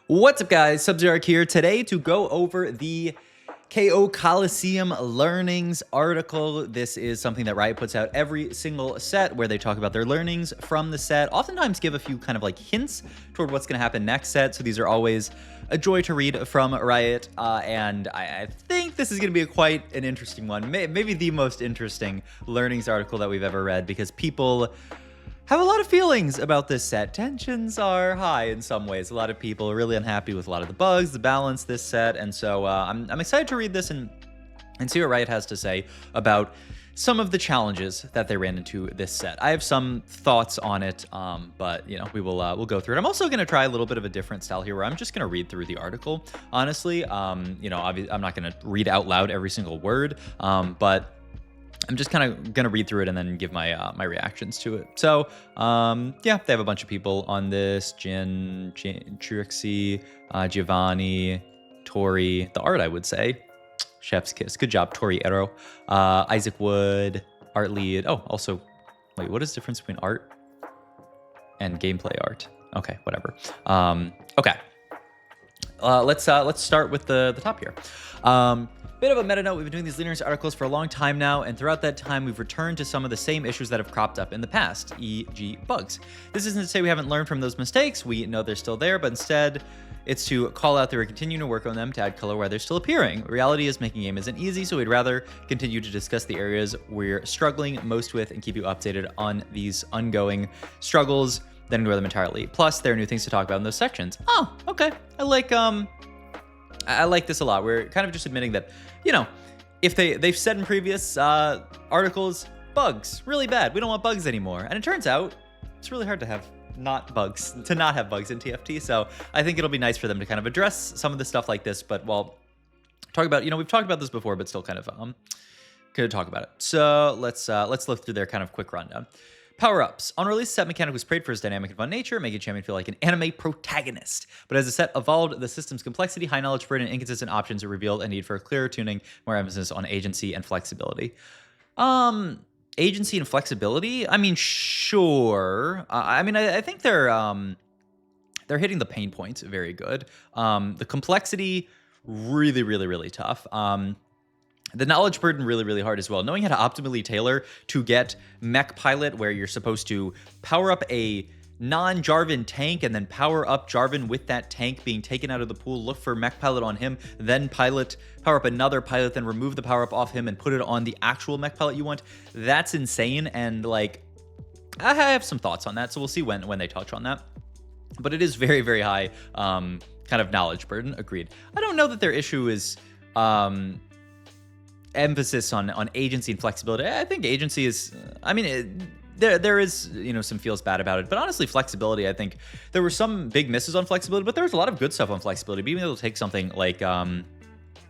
What's up, guys? Sub-Zero here today to go over the KO Coliseum learnings article. This is something that Riot puts out every single set where they talk about their learnings from the set, oftentimes give a few kind of like hints toward what's going to happen next set. So these are always a joy to read from Riot, and I think this is going to be quite an interesting one. Maybe the most interesting learnings article that we've ever read, because people have a lot of feelings about this set. Tensions are high in some ways. A lot of people are really unhappy with a lot of the bugs, the balance this set, and so I'm excited to read this and see what Riot has to say about some of the challenges that they ran into this set. I have some thoughts on it, but you know, we'll go through it. I'm also going to try a little bit of a different style here, where I'm just going to read through the article. Honestly, you know, I'm not going to read out loud every single word, but I'm just kind of going to read through it and then give my my reactions to it. So, yeah, they have a bunch of people on this. Jin, Trixie, Giovanni, Tori. The art, I would say. Chef's kiss. Good job, Tori Ero. Isaac Wood, art lead. Oh, also, wait, what is the difference between art and gameplay art? Okay, whatever. Okay. Let's start with the top here. Bit of a meta note, we've been doing these leaders articles for a long time now, and throughout that time, we've returned to some of the same issues that have cropped up in the past, e.g. bugs. This isn't to say we haven't learned from those mistakes, we know they're still there, but instead, it's to call out that we're continuing to work on them to add color where they're still appearing. Reality is making game isn't easy, so we'd rather continue to discuss the areas we're struggling most with and keep you updated on these ongoing struggles than ignore them entirely. Plus, there are new things to talk about in those sections. Oh, okay. I like this a lot. We're kind of just admitting that, you know, if they've said in previous articles, bugs, really bad. We don't want bugs anymore. And it turns out it's really hard to not have bugs in TFT. So I think it'll be nice for them to kind of address some of the stuff like this. But well, talk about, you know, we've talked about this before, but still kind of could talk about it. So let's live through their kind of quick rundown. Power-ups. On release, set mechanic was praised for its dynamic and fun nature, making champion feel like an anime protagonist. But as the set evolved, the system's complexity, high knowledge burden, and inconsistent options revealed a need for clearer tuning, more emphasis on agency and flexibility. Agency and flexibility? I mean, sure. I think they're hitting the pain points very good. The complexity, really, really, really tough. The knowledge burden really, really hard as well. Knowing how to optimally tailor to get mech pilot, where you're supposed to power up a non-Jarvan tank and then power up Jarvan with that tank being taken out of the pool, look for mech pilot on him, then power up another pilot, then remove the power up off him and put it on the actual mech pilot you want. That's insane, and like, I have some thoughts on that, so we'll see when they touch on that. But it is very, very high kind of knowledge burden, agreed. I don't know that their issue is emphasis on agency and flexibility. I think agency is, there is, you know, some feels bad about it, but honestly, flexibility, I think there were some big misses on flexibility, but there was a lot of good stuff on flexibility. Being able to take something like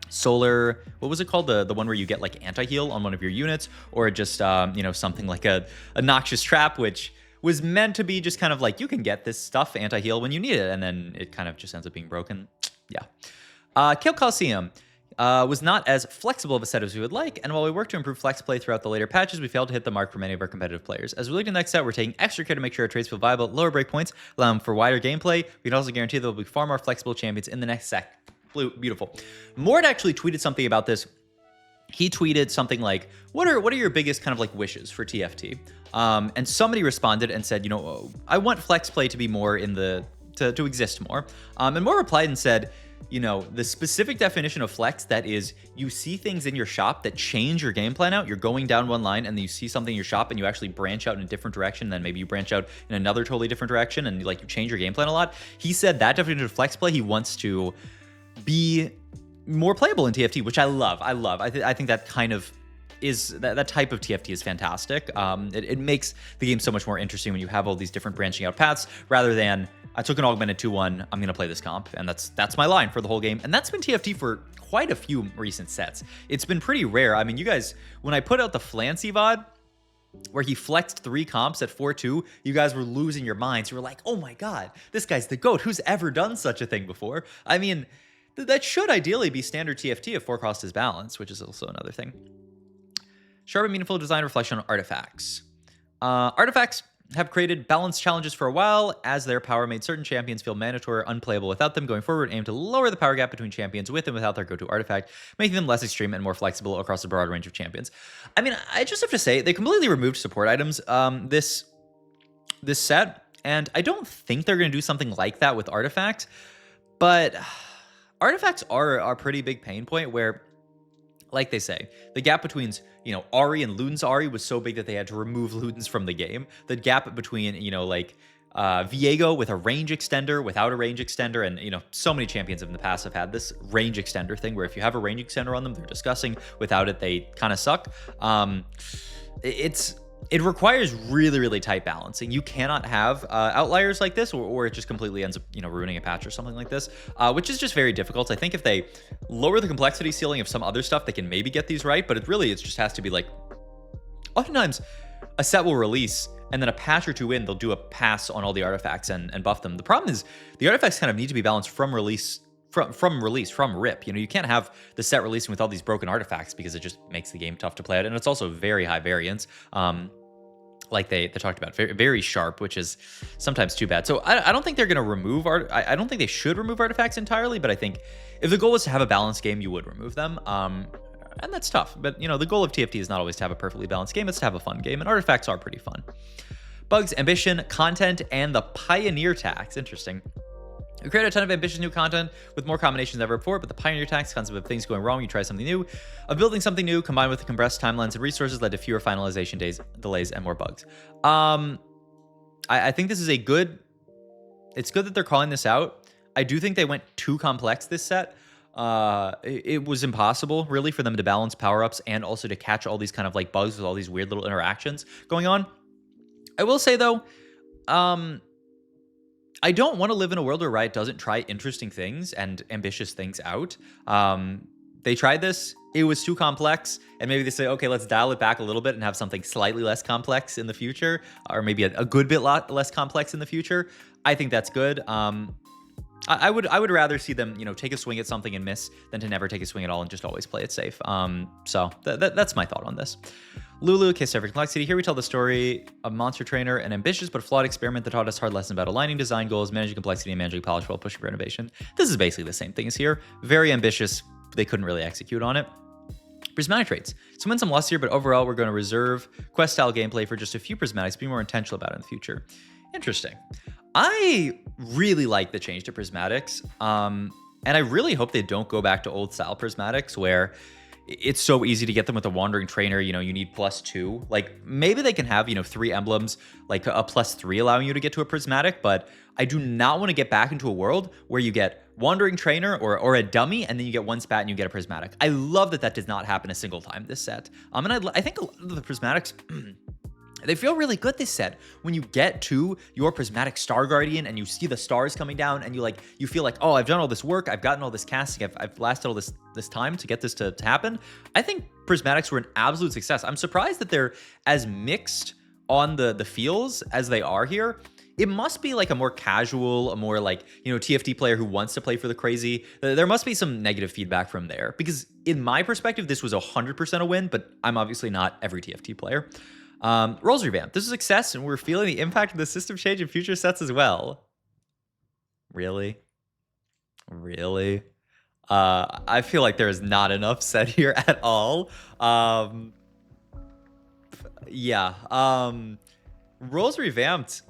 solar, what was it called, the one where you get like anti-heal on one of your units, or just you know, something like a noxious trap, which was meant to be just kind of like, you can get this stuff anti-heal when you need it, and then it kind of just ends up being broken. Yeah. KO Coliseum was not as flexible of a set as we would like, and while we worked to improve flex play throughout the later patches, we failed to hit the mark for many of our competitive players. As we look to the next set, we're taking extra care to make sure our trades feel viable at lower breakpoints, allowing for wider gameplay. We can also guarantee there will be far more flexible champions in the next set. Beautiful. Mord actually tweeted something about this. He tweeted something like, what are your biggest kind of like wishes for TFT? And somebody responded and said, you know, I want flex play to be more to exist more. And Mord replied and said, you know, the specific definition of flex, that is, you see things in your shop that change your game plan out. You're going down one line and then you see something in your shop and you actually branch out in a different direction. Then maybe you branch out in another totally different direction and like you change your game plan a lot. He said that definition of flex play, he wants to be more playable in TFT, which I love. I think that kind of is, that type of TFT is fantastic. It makes the game so much more interesting when you have all these different branching out paths, rather than I took an augmented 2-1, I'm gonna play this comp, and that's my line for the whole game. And that's been TFT for quite a few recent sets. It's been pretty rare. I mean, you guys, when I put out the Flancy VOD, where he flexed 3 comps at 4-2, you guys were losing your minds. You were like, oh my God, this guy's the GOAT. Who's ever done such a thing before? I mean, that should ideally be standard TFT if 4 cost is balanced, which is also another thing. Sharp and meaningful design reflection on artifacts. Artifacts, have created balanced challenges for a while, as their power made certain champions feel mandatory or unplayable without them. Going forward, aim to lower the power gap between champions with and without their go-to artifact, making them less extreme and more flexible across a broad range of champions. I mean, I just have to say, they completely removed support items this set, and I don't think they're going to do something like that with artifact, but artifacts are a pretty big pain point where, like they say, the gap between, Ahri and Luden's Ahri was so big that they had to remove Luden's from the game. The gap between, Viego with a range extender, without a range extender, and, so many champions in the past have had this range extender thing where if you have a range extender on them, they're disgusting. Without it, they kind of suck. It requires really, really tight balancing. You cannot have outliers like this, or it just completely ends up, ruining a patch or something like this, which is just very difficult. I think if they lower the complexity ceiling of some other stuff, they can maybe get these right, but it just has to be like, oftentimes a set will release and then a patch or two in, they'll do a pass on all the artifacts and buff them. The problem is the artifacts kind of need to be balanced from release, from rip. You can't have the set releasing with all these broken artifacts because it just makes the game tough to play out, and it's also very high variance. Like they talked about, very, very sharp, which is sometimes too bad. So I don't think they're going to remove I don't think they should remove artifacts entirely, but I think if the goal was to have a balanced game, you would remove them. And that's tough. But the goal of TFT is not always to have a perfectly balanced game; it's to have a fun game, and artifacts are pretty fun. Bugs, ambition, content, and the Pioneer tax. Interesting. We create a ton of ambitious new content with more combinations than ever before, but the Pioneer tax, concept of things going wrong when you try something new, of building something new, combined with the compressed timelines and resources, led to fewer finalization days, delays, and more bugs. I think this is it's good that they're calling this out. I do think they went too complex this set. It was impossible, really, for them to balance power-ups and also to catch all these kind of like bugs with all these weird little interactions going on. I will say, though, I don't want to live in a world where Riot doesn't try interesting things and ambitious things out. They tried this. It was too complex. And maybe they say, okay, let's dial it back a little bit and have something slightly less complex in the future, or maybe a good bit less complex in the future. I think that's good. I would rather see them, take a swing at something and miss than to never take a swing at all and just always play it safe. So that's my thought on this. Lulu, Case Every Complexity. Here we tell the story of Monster Trainer, an ambitious but flawed experiment that taught us hard lessons about aligning design goals, managing complexity, and managing polish while pushing for innovation. This is basically the same thing as here. Very ambitious. They couldn't really execute on it. Prismatic traits. Some wins, some lost here, but overall, we're going to reserve quest-style gameplay for just a few Prismatics, be more intentional about it in the future. Interesting. I really like the change to Prismatics, and I really hope they don't go back to old-style Prismatics where it's so easy to get them with a Wandering Trainer. You need +2. Like, maybe they can have, 3 emblems, like a +3 allowing you to get to a Prismatic, but I do not want to get back into a world where you get Wandering Trainer or a dummy, and then you get one spat and you get a Prismatic. I love that does not happen a single time this set. And I think a lot of the Prismatics... They feel really good this set. When you get to your Prismatic Star Guardian and you see the stars coming down and you feel like, oh, I've done all this work, I've gotten all this casting, I've lasted all this time to get this to happen. I think Prismatics were an absolute success. I'm surprised that they're as mixed on the feels as they are here. It must be like a more casual, a more like, TFT player who wants to play for the crazy. There must be some negative feedback from there, because in my perspective, this was 100% a win, but I'm obviously not every TFT player. Rolls revamped. This is a success, and we're feeling the impact of the system change in future sets as well. Really? I feel like there is not enough said here at all. Yeah. Rolls revamped.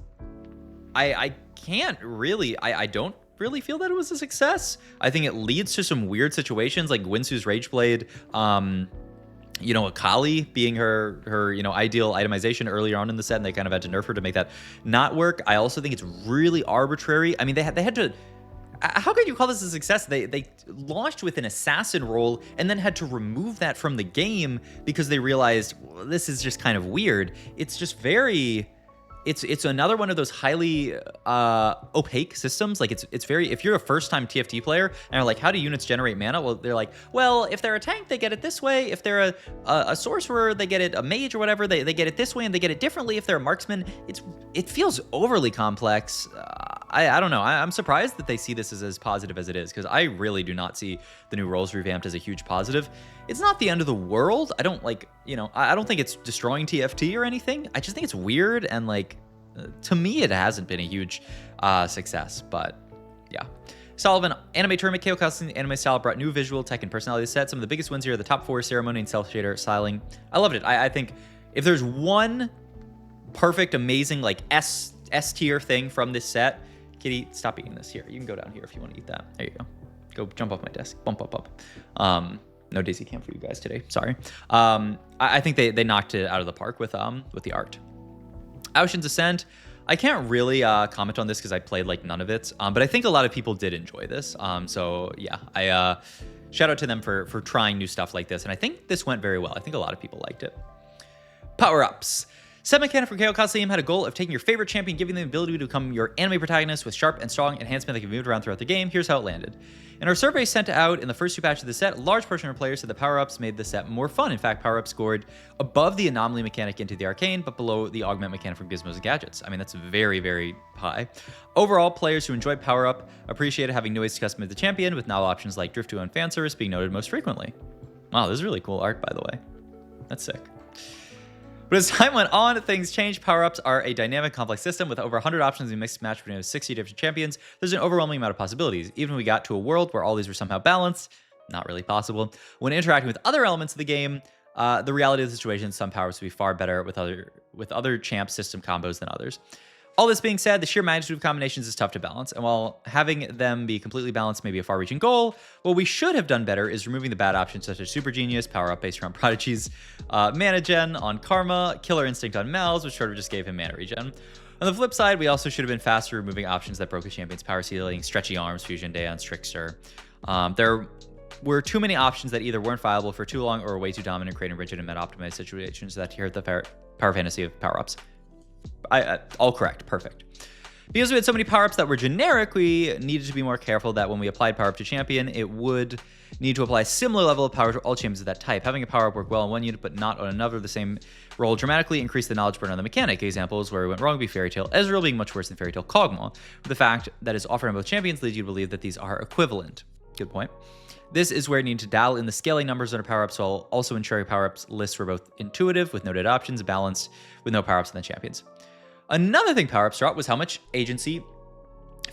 I can't really. I don't really feel that it was a success. I think it leads to some weird situations like Winsu's Rageblade. Akali being her ideal itemization earlier on in the set, and they kind of had to nerf her to make that not work. I also think it's really arbitrary. I mean, they had to... How could you call this a success? They launched with an assassin role and then had to remove that from the game because they realized, well, this is just kind of weird. It's just very... It's another one of those highly opaque systems. Like it's very, if you're a first-time TFT player and are like, how do units generate mana? Well, they're like, well, if they're a tank, they get it this way. If they're a sorcerer, they get it, a mage or whatever, they get it this way, and they get it differently. If they're a marksman, it feels overly complex. I don't know. I'm surprised that they see this as positive as it is, because I really do not see the new roles revamped as a huge positive. It's not the end of the world. I don't I don't think it's destroying TFT or anything. I just think it's weird, and like to me, it hasn't been a huge success, but yeah. Sullivan Anime Tournament KO Costing the anime style brought new visual, tech, and personality to the set. Some of the biggest wins here are the top 4 ceremony and self shader styling. I loved it. I think if there's one perfect, amazing, like S tier thing from this set, Kitty, stop eating this. Here, you can go down here if you want to eat that. There you go. Go jump off my desk. Bump up. No Daisy Cam for you guys today. Sorry. I think they knocked it out of the park with the art. Ocean's Ascent. I can't really comment on this because I played like none of it, but I think a lot of people did enjoy this. So yeah, I shout out to them for trying new stuff like this, and I think this went very well. I think a lot of people liked it. Power-ups. Set mechanic for KO Coliseum had a goal of taking your favorite champion, giving them the ability to become your anime protagonist with sharp and strong enhancement that can be moved around throughout the game. Here's how it landed. In our survey sent out in the first 2 patches of the set, a large portion of players said the power-ups made the set more fun. In fact, power-ups scored above the anomaly mechanic into the arcane, but below the augment mechanic from gizmos and gadgets. I mean, that's very, very high. Overall, players who enjoyed power-up appreciated having new ways to customize the champion, with novel options like drift duo and fan service being noted most frequently. Wow, this is really cool art, by the way. That's sick. But as time went on, things changed. Power-ups are a dynamic, complex system with over 100 options and mixed match between 60 different champions. There's an overwhelming amount of possibilities. Even when we got to a world where all these were somehow balanced, not really possible. When interacting with other elements of the game, the reality of the situation, some powers would be far better with other champ system combos than others. All this being said, the sheer magnitude of combinations is tough to balance, and while having them be completely balanced may be a far-reaching goal, what we should have done better is removing the bad options such as Super Genius, power-up based around Prodigies, Mana Gen on Karma, Killer Instinct on Mal's, which sort of just gave him mana regen. On the flip side, we also should have been faster removing options that broke a champion's power ceiling, Stretchy Arms, Fusion Dance, Trickster. There were too many options that either weren't viable for too long or were way too dominant, creating rigid and meta-optimized situations that hurt the power fantasy of power-ups. All correct. Perfect. Because we had so many power-ups that were generic, we needed to be more careful that when we applied power-up to champion, it would need to apply a similar level of power to all champions of that type. Having a power-up work well on one unit but not on another of the same role dramatically increased the knowledge burden on the mechanic. Examples where we went wrong would be Fairy Tail Ezreal being much worse than Fairy Tail Kog'Maw. The fact that is offered on both champions leads you to believe that these are equivalent. Good point. This is where you need to dial in the scaling numbers under power-ups while also ensuring power-ups lists were both intuitive with noted options, balanced with no power-ups in the champions. Another thing power-ups brought was how much agency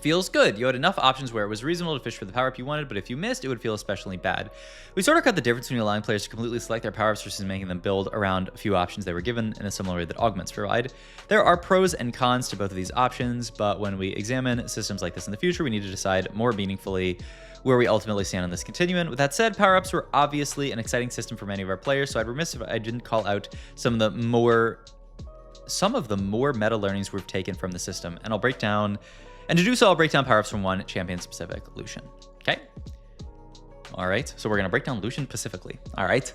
feels good. You had enough options where it was reasonable to fish for the power-up you wanted, but if you missed, it would feel especially bad. We sort of cut the difference between allowing players to completely select their power-ups versus making them build around a few options they were given in a similar way that augments provide. There are pros and cons to both of these options, but when we examine systems like this in the future, we need to decide more meaningfully where we ultimately stand on this continuum. With that said, power-ups were obviously an exciting system for many of our players, so I'd be remiss if I didn't call out some of the more meta learnings we've taken from the system, and to do so, I'll break down power-ups from one champion-specific Lucian. Okay? All right, so we're gonna break down Lucian specifically. All right.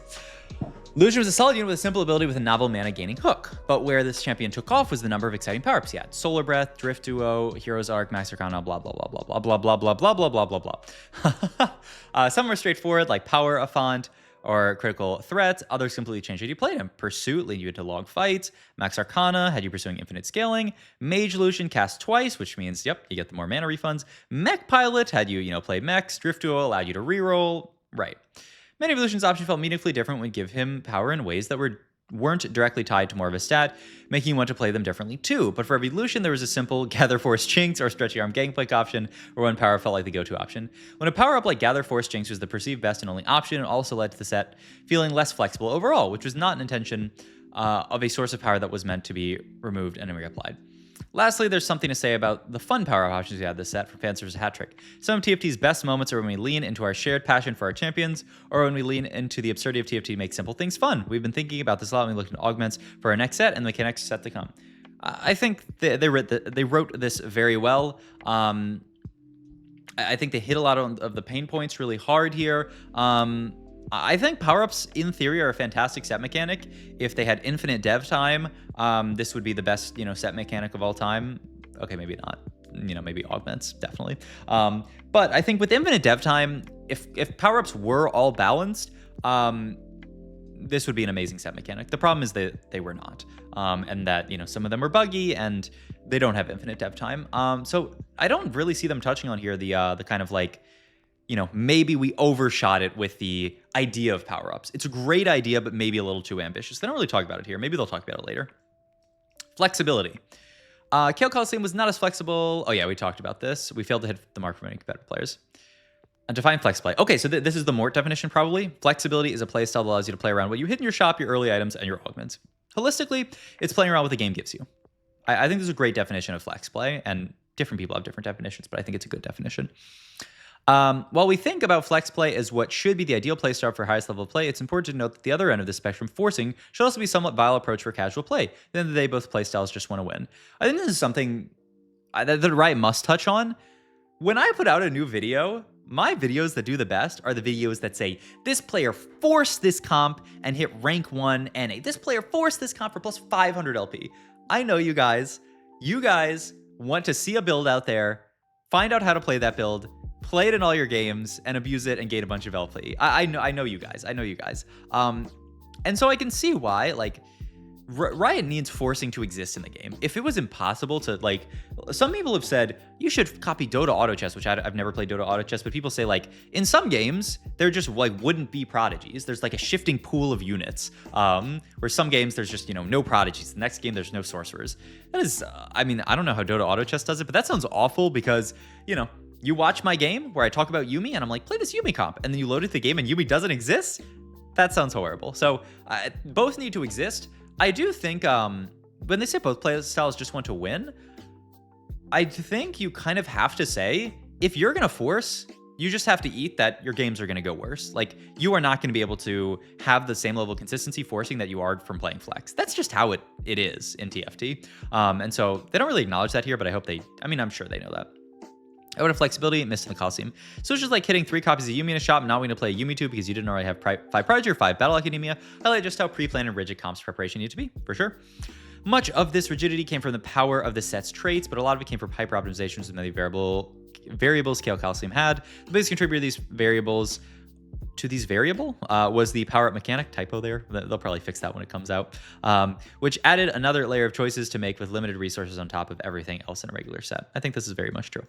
Lucian was a solid unit with a simple ability with a novel mana-gaining hook, but where this champion took off was the number of exciting power-ups he had. Solar Breath, Drift Duo, Hero's Arc, Max Arcana, blah, blah, blah, blah, blah, blah, blah, blah, blah, blah, blah, blah. Some were straightforward, like Power Affont, or Critical Threat. Others completely changed how you played him. Pursuit lead you into long fights. Max Arcana had you pursuing infinite scaling. Mage Lucian cast twice, which means, yep, you get the more mana refunds. Mech Pilot had you, play mechs. Drift Duo allowed you to reroll. Right. Many of Lucian's options felt meaningfully different when give him power in ways that weren't directly tied to more of a stat, making you want to play them differently too. But for every Lucian, there was a simple Gather Force Jinx or Stretchy Arm Gangplank option, where one power felt like the go-to option. When a power-up like Gather Force Jinx was the perceived best and only option, it also led to the set feeling less flexible overall, which was not an intention of a source of power that was meant to be removed and reapplied. Lastly, there's something to say about the fun power options we had this set for Fanservice Hat Trick. Some of TFT's best moments are when we lean into our shared passion for our champions, or when we lean into the absurdity of TFT to make simple things fun. We've been thinking about this a lot when we looked at augments for our next set and the next set to come. I think they wrote this very well. I think they hit a lot of the pain points really hard here. I think power-ups, in theory, are a fantastic set mechanic. If they had infinite dev time, this would be the best, set mechanic of all time. Okay, maybe not. Maybe augments, definitely. But I think with infinite dev time, if power-ups were all balanced, this would be an amazing set mechanic. The problem is that they were not, and that some of them are buggy and they don't have infinite dev time. So I don't really see them touching on here the kind of like, maybe we overshot it with the idea of power-ups. It's a great idea, but maybe a little too ambitious. They don't really talk about it here. Maybe they'll talk about it later. Flexibility. KO Coliseum was not as flexible. Oh yeah, we talked about this. We failed to hit the mark for many competitive players. And define flex play. Okay, so this is the Mort definition probably. Flexibility is a play style that allows you to play around what you hit in your shop, your early items, and your augments. Holistically, it's playing around what the game gives you. I think this is a great definition of flex play, and different people have different definitions, but I think it's a good definition. While we think about flex play as what should be the ideal play style for highest level of play, it's important to note that the other end of the spectrum, forcing, should also be a somewhat vile approach for casual play. At the end of the day, both play styles just want to win. I think this is something that Riot must touch on. When I put out a new video, my videos that do the best are the videos that say, this player forced this comp and hit rank 1 NA. This player forced this comp for plus 500 LP. I know you guys want to see a build out there, find out how to play that build, play it in all your games, and abuse it and gain a bunch of LP. I know you guys. And so I can see why, like, Riot needs forcing to exist in the game. If it was impossible to, like, some people have said you should copy Dota auto chess, which I've never played Dota auto chess, but people say, like, in some games there just like wouldn't be prodigies. There's like a shifting pool of units. Where some games there's just, no prodigies. The next game there's no sorcerers. That is, I mean, I don't know how Dota auto chess does it, but that sounds awful because, you watch my game where I talk about Yuumi and I'm like, play this Yuumi comp, and then you load it the game and Yuumi doesn't exist. That sounds horrible. So both need to exist. I do think when they say both play styles just want to win, I think you kind of have to say, if you're going to force, you just have to eat that your games are going to go worse. Like, you are not going to be able to have the same level of consistency forcing that you are from playing flex. That's just how it is in TFT. And so they don't really acknowledge that here, but I'm sure they know that. I would have flexibility, missed in the Coliseum. So it's just like hitting 3 copies of Yuumi in a shop and not wanting to play Yuumi 2 because you didn't already have 5 Prodigy or 5 Battle Academia. Highlight just how pre-planned and rigid comps preparation need to be, for sure. Much of this rigidity came from the power of the set's traits, but a lot of it came from hyper optimizations and many variables KO Coliseum had. The biggest contributor to these variable was the power up mechanic. Typo there. They'll probably fix that when it comes out. Which added another layer of choices to make with limited resources on top of everything else in a regular set. I think this is very much true.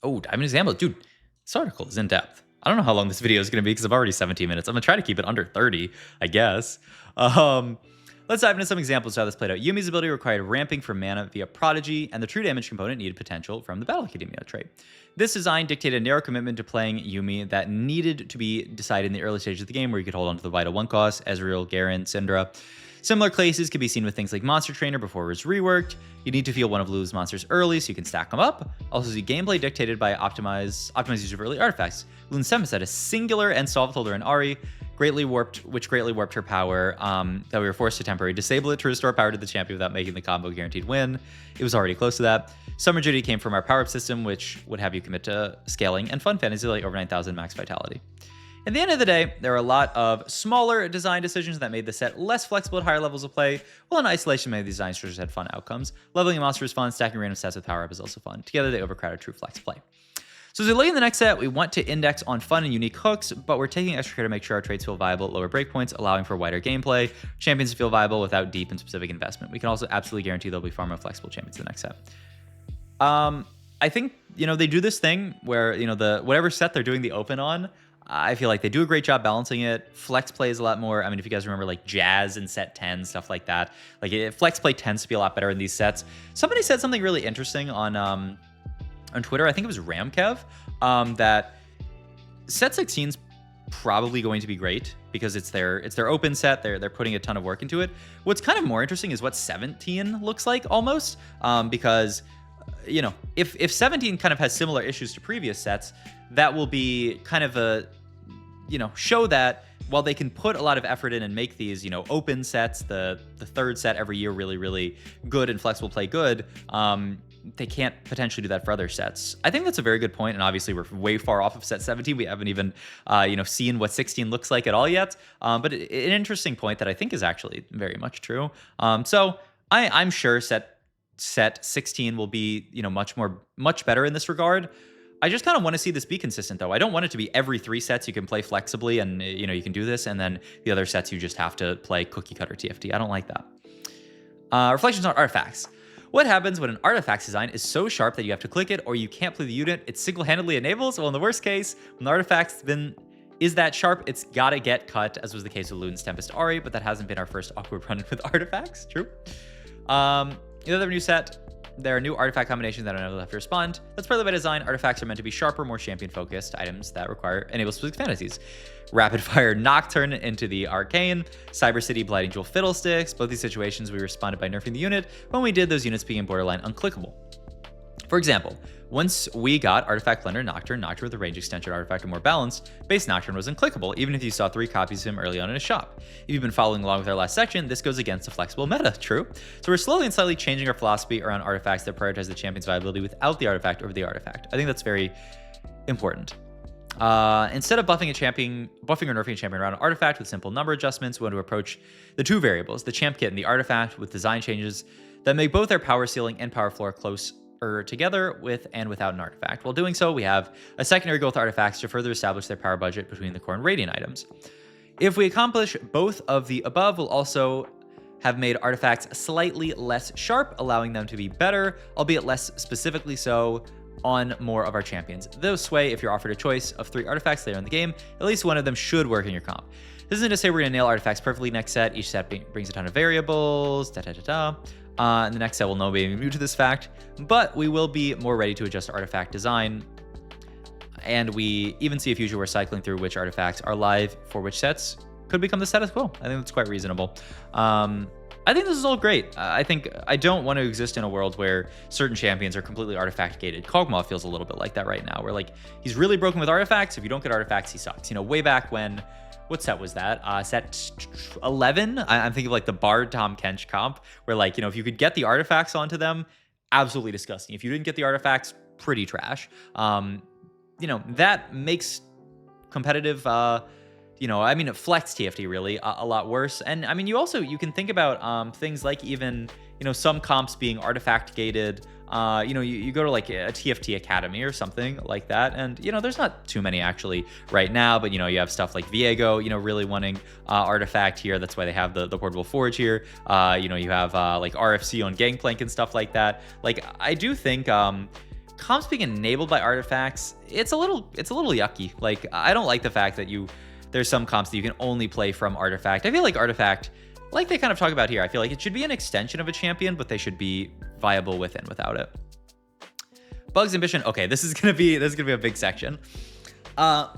Oh, Diamond Example. Dude, this article is in depth. I don't know how long this video is going to be because I've already 17 minutes. I'm going to try to keep it under 30, I guess. Let's dive into some examples of how this played out. Yuumi's ability required ramping for mana via Prodigy, and the true damage component needed potential from the Battle Academia trait. This design dictated a narrow commitment to playing Yuumi that needed to be decided in the early stages of the game where you could hold on to the vital 1 cost, Ezreal, Garen, Syndra. Similar cases can be seen with things like Monster Trainer before it was reworked. You need to feel one of Lulu's monsters early so you can stack them up. Also, the gameplay dictated by optimized use of early artifacts. Luna's Tempest had a singular and Solve in Ahri, which greatly warped her power, that we were forced to temporarily disable it to restore power to the champion without making the combo guaranteed win. It was already close to that. Some rigidity came from our power-up system, which would have you commit to scaling, and fun fantasy like over 9,000 max vitality. At the end of the day, there are a lot of smaller design decisions that made the set less flexible at higher levels of play, while in isolation many of these design choices had fun outcomes. Leveling a monster is fun, stacking random sets with power-up is also fun. Together they overcrowded true flex play. So as we look in the next set, we want to index on fun and unique hooks, but we're taking extra care to make sure our traits feel viable at lower breakpoints, allowing for wider gameplay, champions to feel viable without deep and specific investment. We can also absolutely guarantee there'll be far more flexible champions in the next set. I think, they do this thing where, whatever set they're doing the open on, I feel like they do a great job balancing it. Flex play is a lot more. I mean, if you guys remember like Jazz in set 10, stuff like that, flex play tends to be a lot better in these sets. Somebody said something really interesting on Twitter. I think it was Ramkev, that set 16 is probably going to be great because it's their open set. They're putting a ton of work into it. What's kind of more interesting is what 17 looks like almost, because if 17 kind of has similar issues to previous sets, that will be kind of a, show that while they can put a lot of effort in and make these, open sets, the third set every year really, really good and flexible play good, they can't potentially do that for other sets. I think that's a very good point, and obviously we're way far off of set 17. We haven't even, seen what 16 looks like at all yet, but an interesting point that I think is actually very much true. So I'm sure set 16 will be, much better in this regard. I just kind of want to see this be consistent, though. I don't want it to be every 3 sets you can play flexibly and, you can do this, and then the other sets you just have to play cookie cutter TFT. I don't like that. Reflections on artifacts. What happens when an artifacts design is so sharp that you have to click it or you can't play the unit it single-handedly enables? Well, in the worst case, when the artifact's is that sharp, it's gotta get cut, as was the case with Luna's Tempest Ahri, but that hasn't been our first awkward run with artifacts. True. In the other new set, there are new artifact combinations that are have to respond. That's partly by design. Artifacts are meant to be sharper, more champion-focused items that enable specific fantasies. Rapid Fire Nocturne into the Arcane, Cyber City Blighting Jewel Fiddlesticks. Both these situations we responded by nerfing the unit. When we did, those units being borderline unclickable. For example, once we got Artifact Blender Nocturne with a range extension artifact and more balance, base Nocturne was unclickable, even if you saw 3 copies of him early on in his shop. If you've been following along with our last section, this goes against the flexible meta, true? So we're slowly and slightly changing our philosophy around artifacts that prioritize the champion's viability without the artifact over the artifact. I think that's very important. Instead of buffing or nerfing a champion around an artifact with simple number adjustments, we want to approach the 2 variables, the champ kit and the artifact, with design changes that make both their power ceiling and power floor close together with and without an artifact. While doing so, we have a secondary goal with artifacts to further establish their power budget between the core and radiant items. If we accomplish both of the above, we'll also have made artifacts slightly less sharp, allowing them to be better, albeit less specifically so, on more of our champions. This way, if you're offered a choice of 3 artifacts later in the game, at least one of them should work in your comp. This isn't to say we're going to nail artifacts perfectly next set. Each set brings a ton of variables, and the next set will no be new to this fact, but we will be more ready to adjust artifact design. And we even see a future where cycling through which artifacts are live for which sets could become the status quo. I think that's quite reasonable. I think this is all great. I don't want to exist in a world where certain champions are completely artifact gated. Kog'Maw feels a little bit like that right now, where like he's really broken with artifacts. If you don't get artifacts, he sucks. You know, way back when, what set was that? Set 11? I'm thinking of like the Bard Tom Kench comp, where like, you know, if you could get the artifacts onto them, absolutely disgusting. If you didn't get the artifacts, pretty trash. You know, that makes competitive, it flex TFT really a lot worse. And I mean, you can think about things like even, you know, some comps being artifact gated. You go to like a TFT Academy or something like that, and you know, there's not too many actually right now, but you know, you have stuff like Viego, you know, really wanting artifact here. That's why they have the portable forge here. You have like RFC on Gangplank and stuff like that. Like, I do think comps being enabled by artifacts, it's a little yucky. Like, I don't like the fact that there's some comps that you can only play from artifact. I feel like artifact, like they kind of talk about here, I feel like it should be an extension of a champion, but they should be viable with and without it. Bugs Ambition. Okay, this is gonna be a big section. KO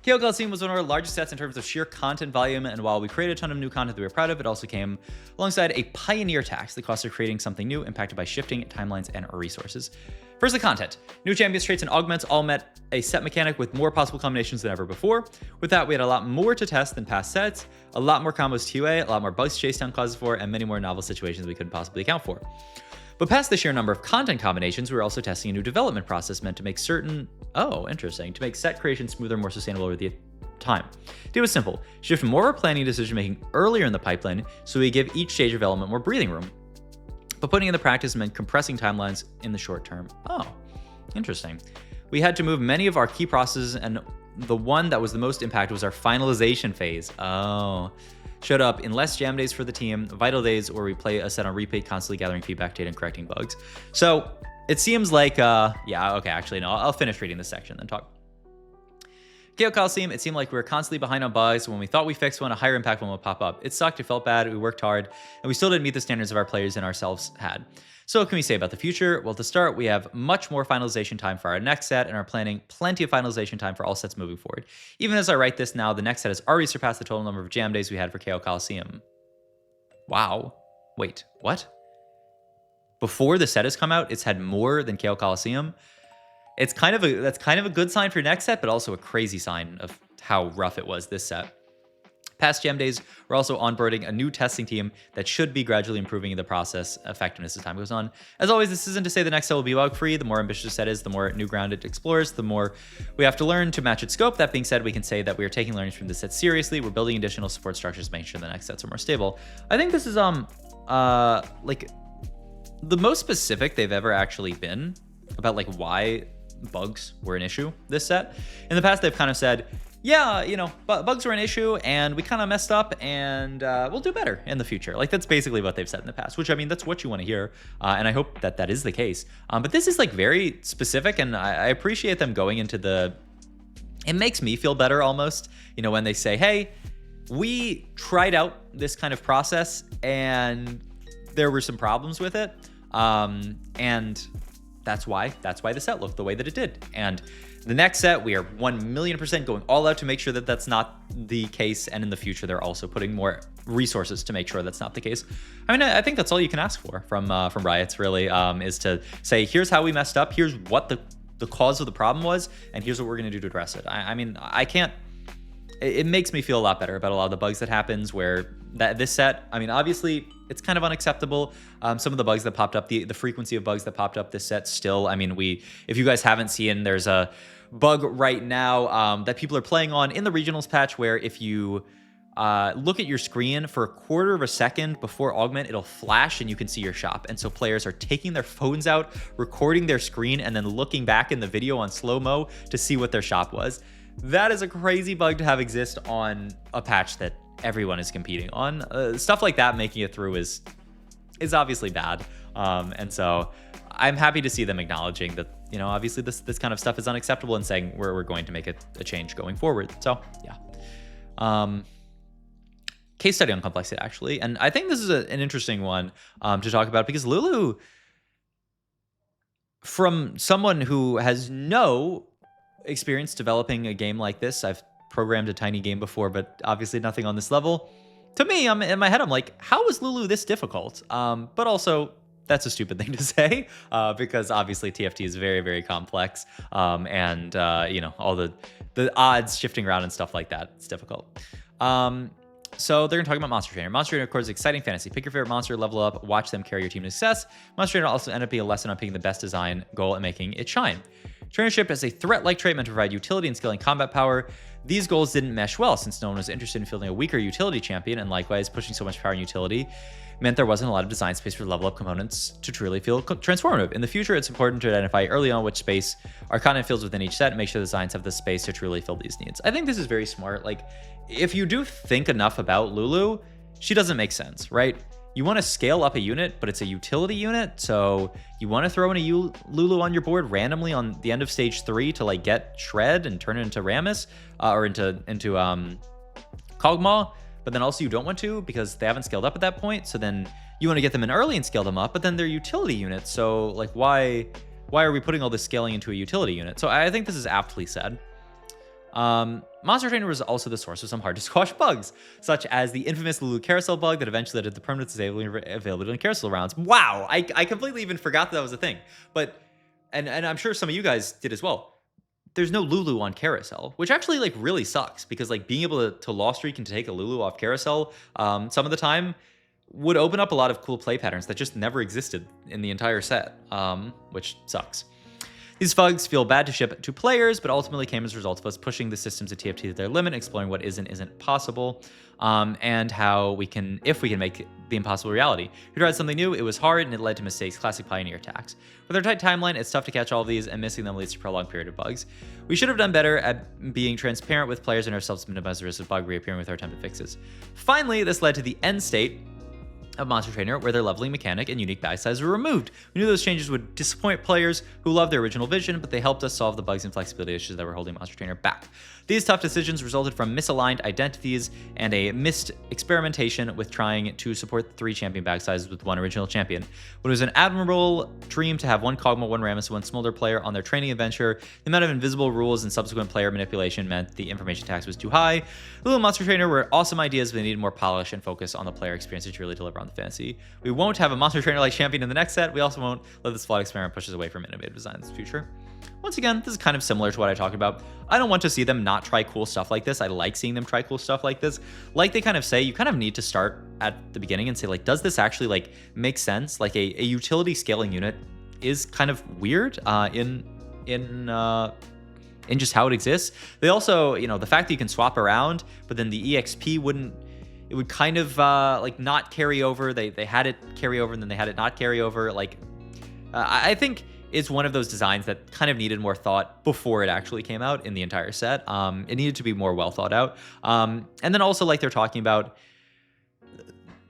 Coliseum was one of our largest sets in terms of sheer content volume, and while we created a ton of new content that we were proud of, it also came alongside a pioneer tax, the cost of creating something new impacted by shifting timelines and our resources. First, the content. New champions, traits, and augments all met a set mechanic with more possible combinations than ever before. With that, we had a lot more to test than past sets, a lot more combos to UA, a lot more bugs to chase down causes for, and many more novel situations we couldn't possibly account for. But past the sheer number of content combinations, we were also testing a new development process meant to make to make set creation smoother, more sustainable over the time. It was simple. Shift more of our planning decision making earlier in the pipeline so we give each stage of development more breathing room. But putting in the practice meant compressing timelines in the short term. Oh, interesting. We had to move many of our key processes, and the one that was the most impacted was our finalization phase. Oh. Showed up in less jam days for the team, vital days where we play a set on repeat, constantly gathering feedback data and correcting bugs. So it seems like, I'll finish reading this section then talk. KO Coliseum, it seemed like we were constantly behind on bugs. When we thought we fixed one, a higher impact one would pop up. It sucked, it felt bad, we worked hard, and we still didn't meet the standards of our players and ourselves had. So what can we say about the future? Well, to start, we have much more finalization time for our next set and are planning plenty of finalization time for all sets moving forward. Even as I write this now, the next set has already surpassed the total number of jam days we had for KO Coliseum. Wow. Wait, what? Before the set has come out, it's had more than KO Coliseum? That's kind of a good sign for next set, but also a crazy sign of how rough it was this set. Past jam days, we're also onboarding a new testing team that should be gradually improving the process effectiveness as time goes on. As always, this isn't to say the next set will be bug-free. The more ambitious the set is, the more new ground it explores, the more we have to learn to match its scope. That being said, we can say that we are taking learnings from this set seriously. We're building additional support structures, making sure the next sets are more stable. I think this is like the most specific they've ever actually been about like why bugs were an issue this set. In the past, they've kind of said, yeah, you know, bugs were an issue and we kind of messed up and we'll do better in the future. Like, that's basically what they've said in the past, which, I mean, that's what you want to hear. And I hope that that is the case. But this is like very specific, and I appreciate them going into it makes me feel better almost, you know, when they say, hey, we tried out this kind of process and there were some problems with it. And that's why the set looked the way that it did. And the next set, we are 1,000,000% going all out to make sure that that's not the case. And in the future, they're also putting more resources to make sure that's not the case. I mean, I think that's all you can ask for from Riots, really, is to say, here's how we messed up. Here's what the cause of the problem was. And here's what we're going to do to address it. I mean, I can't. It makes me feel a lot better about a lot of the bugs that happens where this set, I mean, obviously it's kind of unacceptable. Some of the bugs that popped up, the frequency of bugs that popped up this set still, I mean, if you guys haven't seen, there's a bug right now that people are playing on in the regionals patch where if you look at your screen for a quarter of a second before augment, it'll flash and you can see your shop. And so players are taking their phones out, recording their screen, and then looking back in the video on slow-mo to see what their shop was. That is a crazy bug to have exist on a patch that everyone is competing on. Stuff like that making it through is obviously bad. And so I'm happy to see them acknowledging that, you know, obviously this kind of stuff is unacceptable and saying we're going to make a change going forward. So yeah. Case study on complexity, actually. And I think this is an interesting one to talk about because Lulu, from someone who has no experience developing a game like this, I've programmed a tiny game before, but obviously nothing on this level. To me, I'm in my head, I'm like, how is Lulu this difficult? But also, that's a stupid thing to say because obviously TFT is very, very complex, and you know, all the odds shifting around and stuff like that. It's difficult. So they're going to talk about Monster Trainer. Monster Trainer, of course, is exciting fantasy. Pick your favorite monster, level up, watch them carry your team to success. Monster Trainer also end up being a lesson on picking the best design goal and making it shine. Trainership as a threat-like trait meant to provide utility and scaling combat power. These goals didn't mesh well since no one was interested in fielding a weaker utility champion, and likewise, pushing so much power and utility meant there wasn't a lot of design space for level up components to truly feel transformative. In the future, it's important to identify early on which space our content fills within each set and make sure the designs have the space to truly fill these needs. I think this is very smart. Like, if you do think enough about Lulu, she doesn't make sense, right? You want to scale up a unit, but it's a utility unit, so you want to throw in a Lulu on your board randomly on the end of stage 3 to like get Shred and turn it into Rammus, or into Kog'Maw, but then also you don't want to because they haven't scaled up at that point, so then you want to get them in early and scale them up, but then they're utility units, so like why are we putting all this scaling into a utility unit? So I think this is aptly said. Monster Trainer was also the source of some hard to squash bugs, such as the infamous Lulu Carousel bug that eventually led to the permanent availability in carousel rounds. Wow, I completely even forgot that was a thing. But, and I'm sure some of you guys did as well. There's no Lulu on Carousel, which actually like really sucks because like being able to lost streak and to take a Lulu off Carousel some of the time would open up a lot of cool play patterns that just never existed in the entire set, which sucks. These bugs feel bad to ship to players, but ultimately came as a result of us pushing the systems at TFT to their limit, exploring what is and isn't possible, and how we can, if we can make the impossible reality. We tried something new, it was hard, and it led to mistakes, classic Pioneer attacks. With our tight timeline, it's tough to catch all of these, and missing them leads to a prolonged period of bugs. We should have done better at being transparent with players and ourselves to minimize the risk of bug reappearing with our attempted fixes. Finally, this led to the end state of Monster Trainer, where their leveling mechanic and unique bag size were removed. We knew those changes would disappoint players who loved their original vision, but they helped us solve the bugs and flexibility issues that were holding Monster Trainer back. These tough decisions resulted from misaligned identities and a missed experimentation with trying to support the 3 champion bag sizes with 1 original champion. When it was an admirable dream to have 1 Kog'Maw, 1 Rammus, 1 Smolder player on their training adventure, the amount of invisible rules and subsequent player manipulation meant the information tax was too high. Lulu and Monster Trainer were awesome ideas, but they needed more polish and focus on the player experience to really deliver on the fantasy. We won't have a Monster Trainer-like champion in the next set. We also won't let this flawed experiment push us away from innovative designs in the future. Once again, this is kind of similar to what I talked about. I don't want to see them not try cool stuff like this. I like seeing them try cool stuff like this. Like they kind of say, you kind of need to start at the beginning and say, like, does this actually like make sense? Like a utility scaling unit is kind of weird in just how it exists. They also, you know, the fact that you can swap around, but then the EXP wouldn't, it would kind of like not carry over. They had it carry over and then they had it not carry over. Like, I think it's one of those designs that kind of needed more thought before it actually came out in the entire set. It needed to be more well thought out. And then also, like they're talking about,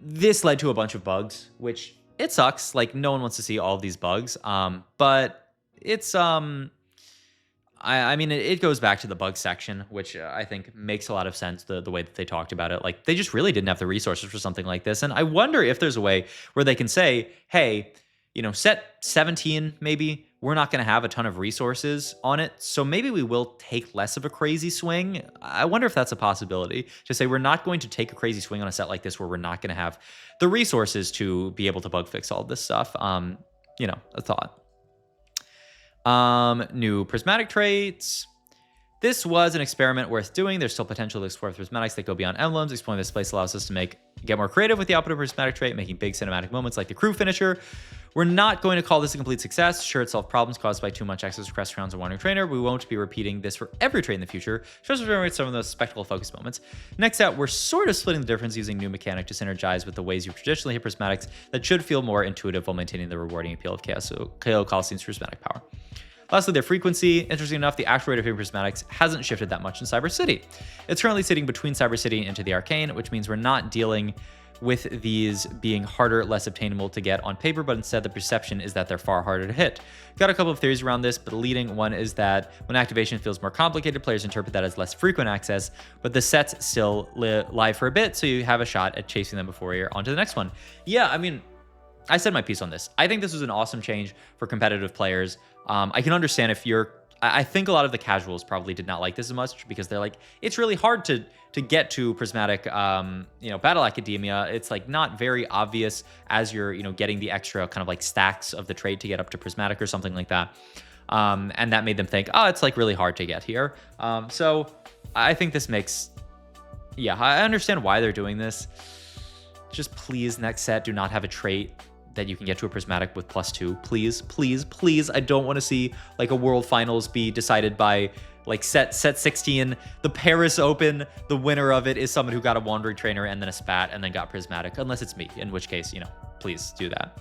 this led to a bunch of bugs, which it sucks. Like, no one wants to see all of these bugs. But it's, I mean, it goes back to the bug section, which I think makes a lot of sense, the way that they talked about it. Like, they just really didn't have the resources for something like this. And I wonder if there's a way where they can say, hey, set 17, maybe, we're not going to have a ton of resources on it. So maybe we will take less of a crazy swing. I wonder if that's a possibility. To say we're not going to take a crazy swing on a set like this where we're not going to have the resources to be able to bug fix all this stuff. A thought. New prismatic traits. This was an experiment worth doing. There's still potential to explore prismatics that go beyond emblems. Exploring this place allows us to get more creative with the output of prismatic trait, making big cinematic moments like the crew finisher. We're not going to call this a complete success. Sure, it solved problems caused by too much access to crest rounds and wandering trainer. We won't be repeating this for every trait in the future, just to generate some of those spectacle focus moments. Next out, we're sort of splitting the difference using new mechanic to synergize with the ways you traditionally hit prismatics that should feel more intuitive while maintaining the rewarding appeal of KO Coliseum's prismatic power. Lastly, their frequency. Interesting enough, the actual rate of hitting prismatics hasn't shifted that much in Cyber City. It's currently sitting between Cyber City and Into the Arcane, which means we're not dealing with these being harder, less obtainable to get on paper, but instead the perception is that they're far harder to hit. Got a couple of theories around this, but the leading one is that when activation feels more complicated, players interpret that as less frequent access, but the sets still live for a bit, so you have a shot at chasing them before you're on to the next one. Yeah, I mean, I said my piece on this. I think this was an awesome change for competitive players. I can understand if I think a lot of the casuals probably did not like this as much because they're like, it's really hard to get to prismatic, battle academia. It's like not very obvious as you're, getting the extra kind of like stacks of the trait to get up to prismatic or something like that. And that made them think, oh, it's like really hard to get here. So I think this makes, I understand why they're doing this. Just please, next set, do not have a trait that you can get to a prismatic with +2. Please, please, please. I don't want to see like a world finals be decided by like set 16, the Paris Open. The winner of it is someone who got a wandering trainer and then a spat and then got prismatic, unless it's me, in which case, please do that.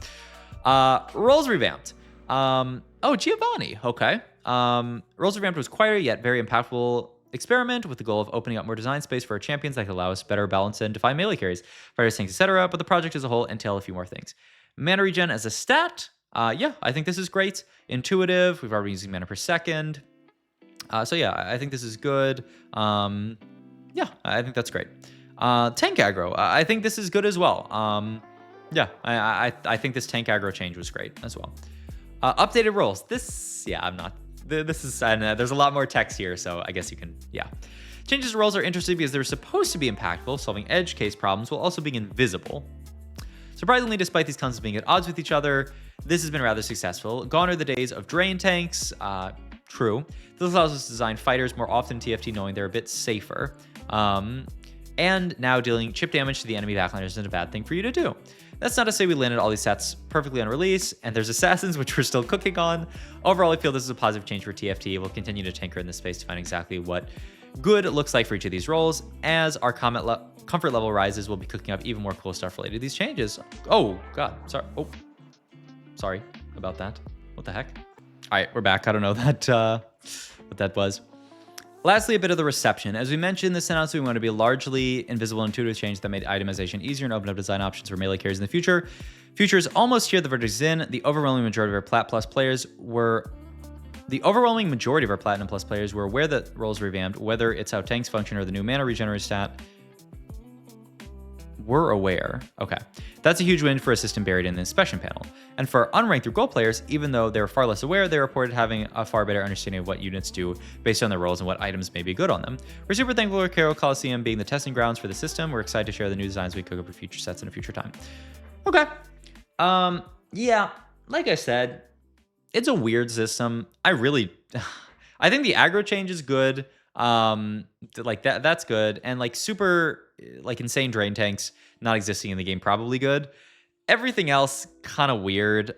Roles revamped. Giovanni. Okay. Roles revamped was quieter yet very impactful experiment with the goal of opening up more design space for our champions that could allow us better balance and define melee carries, fighters, tanks, etc. But the project as a whole entail a few more things. Mana regen as a stat. I think this is great. Intuitive. We've already been using mana per second. I think this is good. I think that's great. Tank aggro. I think this is good as well. I think this tank aggro change was great as well. Updated roles. This is, there's a lot more text here, so I guess you can, Changes to roles are interesting because they're supposed to be impactful, solving edge case problems while also being invisible. Surprisingly, despite these concepts being at odds with each other, this has been rather successful. Gone are the days of drain tanks. True. This allows us to design fighters more often in TFT, knowing they're a bit safer. And now dealing chip damage to the enemy backliners isn't a bad thing for you to do. That's not to say we landed all these sets perfectly on release, and there's Assassins, which we're still cooking on. Overall, I feel this is a positive change for TFT. We'll continue to tinker in this space to find exactly what good looks like for each of these roles. As our comfort level rises, we'll be cooking up even more cool stuff related to these changes. Oh, God. Sorry. Oh, sorry about that. What the heck? All right, we're back. I don't know what that was. Lastly, a bit of the reception. As we mentioned, this announcement we want to be largely invisible intuitive change that made itemization easier and opened up design options for melee carries in the future. Future is almost here. The verdict is in. The overwhelming majority of our Platinum Plus players were aware that roles revamped, whether it's how tanks function or the new mana regenerate stat. We're aware. Okay. That's a huge win for a system buried in the inspection panel. And for unranked through gold players, even though they're far less aware, they reported having a far better understanding of what units do based on their roles and what items may be good on them. We're super thankful for KO Coliseum being the testing grounds for the system. We're excited to share the new designs we cook up for future sets in a future time. Okay. Like I said, it's a weird system. I think the aggro change is good. That's good. And like super insane drain tanks not existing in the game, probably good. Everything else kind of weird.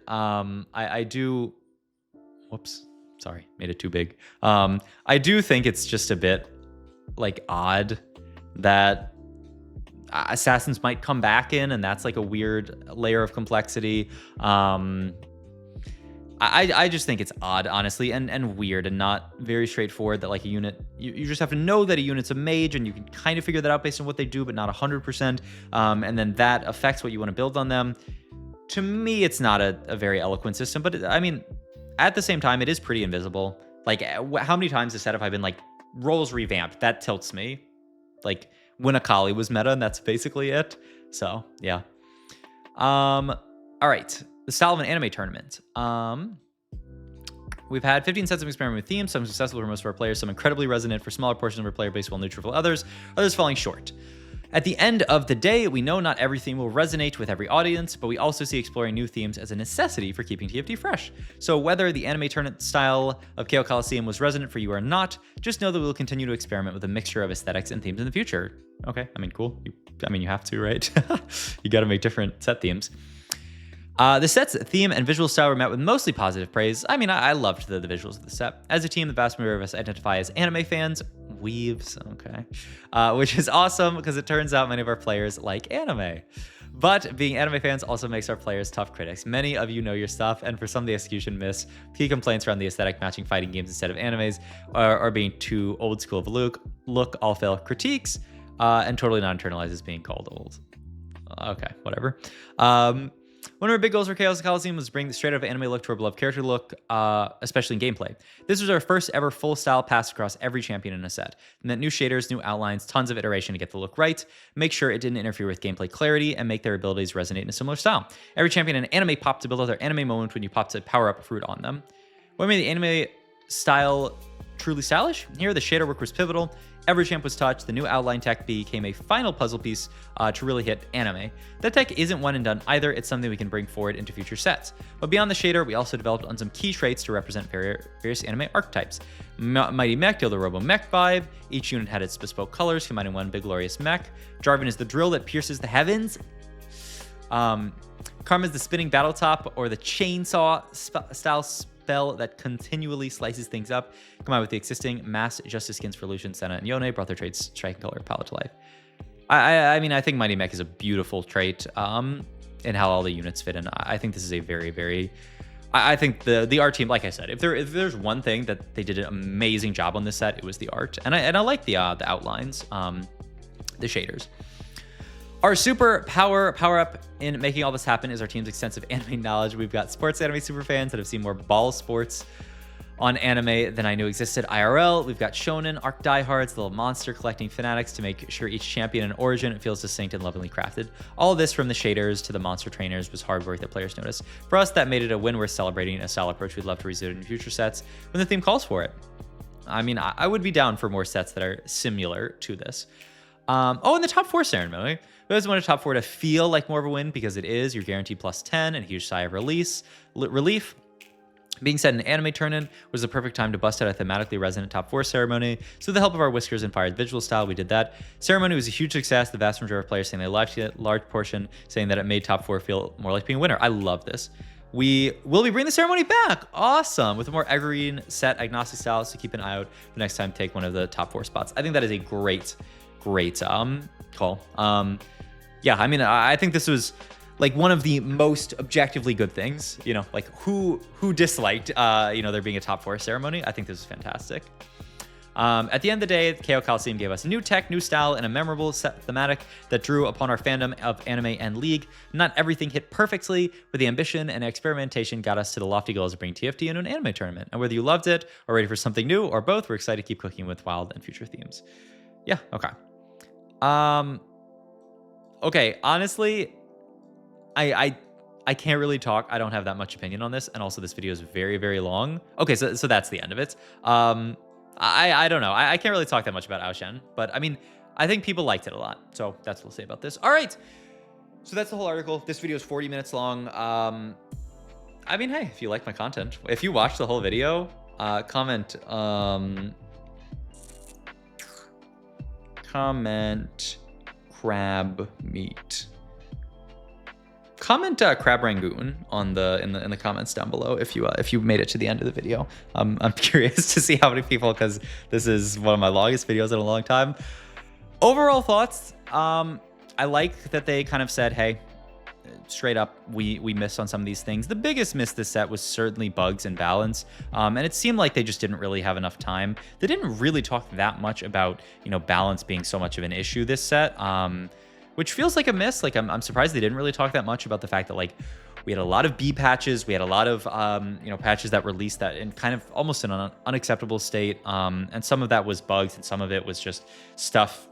Whoops, sorry, made it too big. I do think it's just a bit odd that assassins might come back in, and that's like a weird layer of complexity. I just think it's odd, honestly, and weird, and not very straightforward that a unit, you just have to know that a unit's a mage, and you can kind of figure that out based on what they do, but not 100%. And then that affects what you want to build on them. To me, it's not a very eloquent system, but at the same time, it is pretty invisible. How many times a set have I been roles revamped? That tilts me. When Akali was meta, and that's basically it. So, yeah. All right. the style of an anime tournament. We've had 15 sets of experiment with themes, some successful for most of our players, some incredibly resonant for smaller portions of our player base, while neutral for others falling short. At the end of the day, we know not every theme will resonate with every audience, but we also see exploring new themes as a necessity for keeping TFT fresh. So whether the anime tournament style of KO Coliseum was resonant for you or not, just know that we will continue to experiment with a mixture of aesthetics and themes in the future. Okay, I mean, cool. You have to, right? You got to make different set themes. The set's theme and visual style were met with mostly positive praise. I mean, I loved the visuals of the set. As a team, the vast majority of us identify as anime fans. Weaves, okay. Which is awesome because it turns out many of our players like anime. But being anime fans also makes our players tough critics. Many of you know your stuff, and for some of the execution miss, key complaints around the aesthetic matching fighting games instead of animes are being too old school of a look all fail critiques, and totally not internalized as being called old. Okay, whatever. One of our big goals for Chaos Coliseum was to bring the straight out of anime look to our beloved character look, especially in gameplay. This was our first ever full style pass across every champion in a set. It meant new shaders, new outlines, tons of iteration to get the look right, make sure it didn't interfere with gameplay clarity, and make their abilities resonate in a similar style. Every champion in anime popped to build out their anime moment when you popped a power-up fruit on them. What made the anime style truly stylish? Here, the shader work was pivotal. Every champ was touched. The new outline tech became a final puzzle piece to really hit anime. That tech isn't one and done either. It's something we can bring forward into future sets. But beyond the shader, we also developed on some key traits to represent various anime archetypes. Mighty Mech dealt the Robo Mech vibe. Each unit had its bespoke colors, combining one big glorious mech. Jarvan is the drill that pierces the heavens. Karma is the spinning battle top, or the chainsaw style spell that continually slices things up. Combined with the existing mass justice skins for Lucian, Senna, and Yone, brought their traits striking color palette to life. I mean, I think Mighty Mech is a beautiful trait in how all the units fit in. I think this is a very, very... I think the art team, like I said, if there's one thing that they did an amazing job on this set, it was the art. And I like the outlines, the shaders. Our super power-up in making all this happen is our team's extensive anime knowledge. We've got sports anime super fans that have seen more ball sports on anime than I knew existed IRL. We've got shonen, arc diehards, little monster collecting fanatics to make sure each champion and origin feels distinct and lovingly crafted. All this, from the shaders to the monster trainers, was hard work that players noticed. For us, that made it a win worth celebrating, a style approach we'd love to resume in future sets when the theme calls for it. I mean, I would be down for more sets that are similar to this. And the top 4 ceremony. We always want a top 4 to feel like more of a win, because it is. You're guaranteed +10 and a huge sigh of relief. Being said, an anime tournament was the perfect time to bust out a thematically resonant top 4 ceremony. So with the help of our Whiskers and Fire's visual style, we did that. Ceremony was a huge success. The vast majority of players saying they liked it, large portion saying that it made top 4 feel more like being a winner. I love this. We will be bringing the ceremony back. Awesome. With a more evergreen set agnostic styles to keep an eye out the next time take one of the top 4 spots. I think that is a great call. Yeah, I mean, I think this was like one of the most objectively good things, like who disliked, there being a top 4 ceremony. I think this is fantastic. At the end of the day, KO Coliseum gave us new tech, new style, and a memorable set thematic that drew upon our fandom of anime and League. Not everything hit perfectly, but the ambition and experimentation got us to the lofty goals of bringing TFT into an anime tournament. And whether you loved it or ready for something new or both, we're excited to keep cooking with wild and future themes. Yeah, okay. Okay, honestly, I can't really talk. I don't have that much opinion on this, and also this video is very, very long. Okay, so that's the end of it. I don't know. I can't really talk that much about Aoshen, but I mean, I think people liked it a lot, so that's what we'll say about this. All right, so that's the whole article. This video is 40 minutes long. I mean, hey, if you like my content, if you watch the whole video, comment crab meat. Comment crab rangoon on in the comments down below if you made it to the end of the video. I'm curious to see how many people, because this is one of my longest videos in a long time. Overall thoughts. I like that they kind of said, hey, straight up, we missed on some of these things. The biggest miss this set was certainly bugs and balance, and it seemed like they just didn't really have enough time. They didn't really talk that much about balance being so much of an issue this set, which feels like a miss. Like I'm surprised they didn't really talk that much about the fact that like we had a lot of B patches, we had a lot of patches that released that in kind of almost in an unacceptable state, and some of that was bugs and some of it was just stuff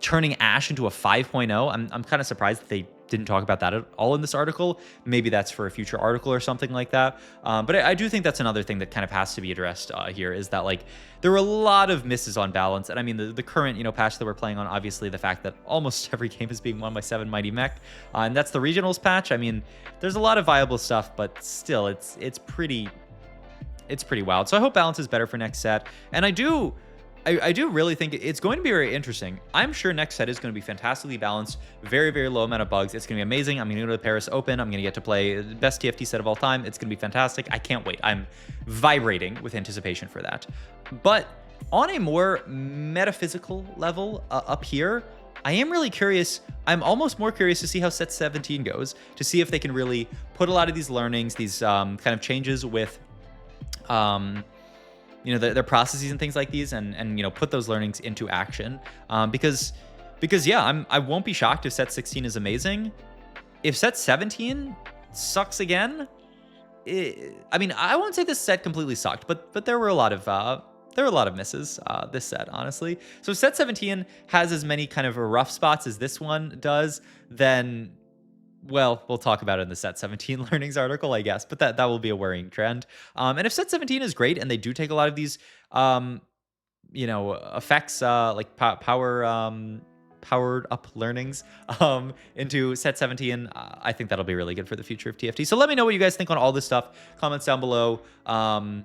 turning Ashe into a 5.0. I'm kind of surprised that they didn't talk about that at all in this article. Maybe that's for a future article or something like that. But I do think that's another thing that kind of has to be addressed here, is that like there were a lot of misses on balance. And I mean, the current, patch that we're playing on, obviously the fact that almost every game is being won by 7 Mighty Mech, and that's the regionals patch. I mean, there's a lot of viable stuff, but still it's pretty wild. So I hope balance is better for next set. And I do really think it's going to be very interesting. I'm sure next set is going to be fantastically balanced, very, very low amount of bugs. It's going to be amazing. I'm going to go to the Paris Open. I'm going to get to play the best TFT set of all time. It's going to be fantastic. I can't wait. I'm vibrating with anticipation for that. But on a more metaphysical level up here, I am really curious. I'm almost more curious to see how set 17 goes, to see if they can really put a lot of these learnings, these kind of changes with their processes and things like these, and put those learnings into action. Because yeah, I won't be shocked if set 16 is amazing. If set 17 sucks again, I mean, I won't say this set completely sucked, but there were a lot of misses this set, honestly. So if set 17 has as many kind of rough spots as this one does, then, well, we'll talk about it in the set 17 learnings article, I guess, but that will be a worrying trend. And if set 17 is great and they do take a lot of these, effects, like powered up learnings into set 17, I think that'll be really good for the future of TFT. So let me know what you guys think on all this stuff. Comments down below. And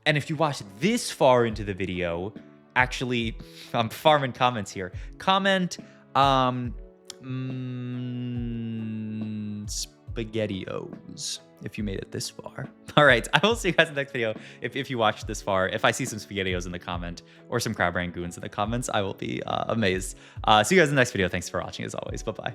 if you watched this far into the video, actually, I'm farming comments here. Comment, SpaghettiOs, if you made it this far. All right, I will see you guys in the next video. If you watched this far, if I see some SpaghettiOs in the comment or some crab rangoons in the comments, I will be amazed. See you guys in the next video. Thanks for watching as always. Bye-bye.